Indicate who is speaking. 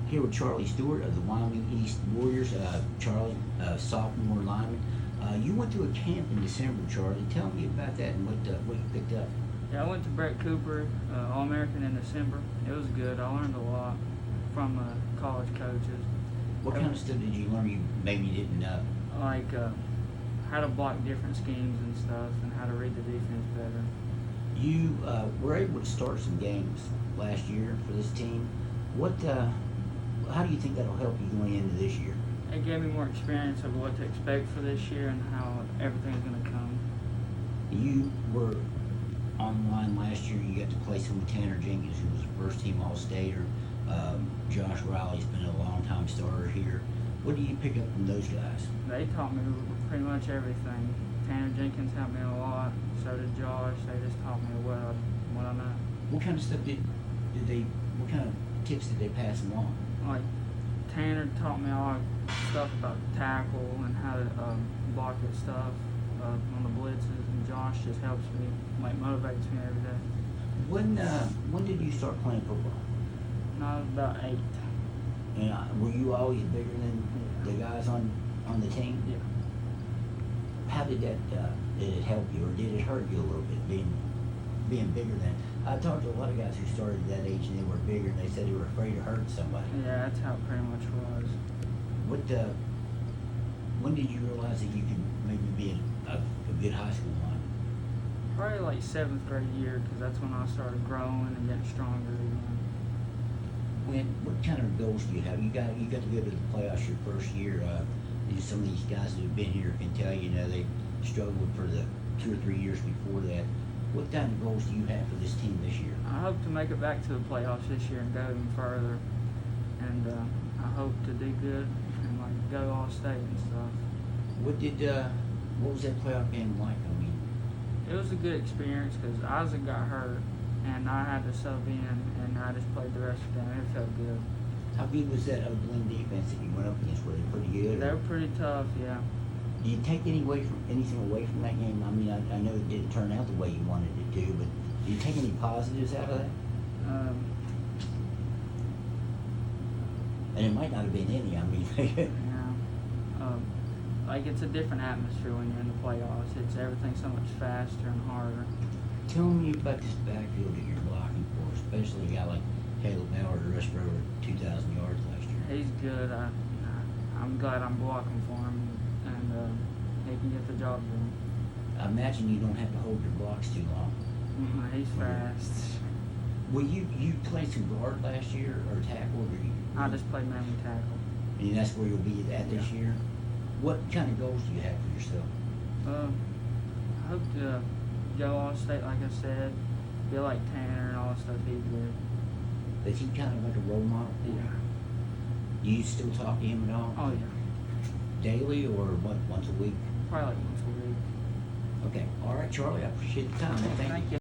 Speaker 1: Here with Charlie Stewart of the Wyoming East Warriors. Charlie, sophomore lineman. You went to a camp in December, Charlie. Tell me about that and what you picked up.
Speaker 2: Yeah, I went to Brett Cooper, All-American in December. It was good. I learned a lot from college coaches.
Speaker 1: What kind of stuff did you learn you maybe didn't know?
Speaker 2: Like how to block different schemes and stuff, and how to read the defense better.
Speaker 1: You were able to start some games last year for this team. How do you think that'll help you going into this year?
Speaker 2: It gave me more experience of what to expect for this year and how everything's going to come.
Speaker 1: You were on the line last year. You got to play some with Tanner Jenkins, who was a first-team All-Stater. Josh Riley's been a long-time starter here. What do you pick up from those guys?
Speaker 2: They taught me pretty much everything. Tanner Jenkins helped me a lot. So did Josh. They just taught me what I know.
Speaker 1: What kind of stuff what kind of tips did they pass along?
Speaker 2: Like Tanner taught me a lot of stuff about tackle and how to block at stuff on the blitzes, and Josh just helps me, motivates me every day.
Speaker 1: When did you start playing football?
Speaker 2: I was about 8.
Speaker 1: And were you always bigger than the guys on the team?
Speaker 2: Yeah.
Speaker 1: How did that did it help you, or did it hurt you a little bit being bigger than? I talked to a lot of guys who started at that age and they were bigger, and they said they were afraid to hurt somebody.
Speaker 2: Yeah, that's how it pretty much was.
Speaker 1: When did you realize that you could maybe be a good high school lineman?
Speaker 2: Probably like 7th grade year, because that's when I started growing and getting stronger again.
Speaker 1: What kind of goals do you have? You got to go to the playoffs your first year. Some of these guys that have been here can tell you, they struggled for the 2 or 3 years before that. What kind of goals do you have for this team this year?
Speaker 2: I hope to make it back to the playoffs this year and go even further. And I hope to do good and go All-State and stuff.
Speaker 1: What was that playoff game like? I mean,
Speaker 2: it was a good experience because Isaac got hurt and I had to sub in, and I just played the rest of the game. It felt good.
Speaker 1: How good was that Oakland defense that you went up against? Were they pretty good?
Speaker 2: They were pretty tough, yeah.
Speaker 1: Do you take anything away from that game? I mean, I know it didn't turn out the way you wanted it to, but do you take any positives out of that? And it might not have been any. I mean,
Speaker 2: it's a different atmosphere when you're in the playoffs. Everything's so much faster and harder.
Speaker 1: Tell me about this backfield that you're blocking for, especially a guy like Caleb Bauer, who rushed for over 2,000 yards last year.
Speaker 2: He's good. I'm glad I'm blocking for him, and he can get the job done.
Speaker 1: I imagine you don't have to hold your blocks too long.
Speaker 2: He's fast.
Speaker 1: Well, you played some guard last year, or tackle, or
Speaker 2: I just played mainly tackle.
Speaker 1: And that's where you'll be at this year? What kind of goals do you have for yourself?
Speaker 2: I hope to go All-State, like I said, be like Tanner and all the stuff he did.
Speaker 1: Is he kind of like a role model?
Speaker 2: Yeah.
Speaker 1: Do you still talk to him at all?
Speaker 2: Oh, yeah.
Speaker 1: Daily or once a week?
Speaker 2: Probably like once a week.
Speaker 1: Okay. All right, Charlie, I appreciate the time. Thank you.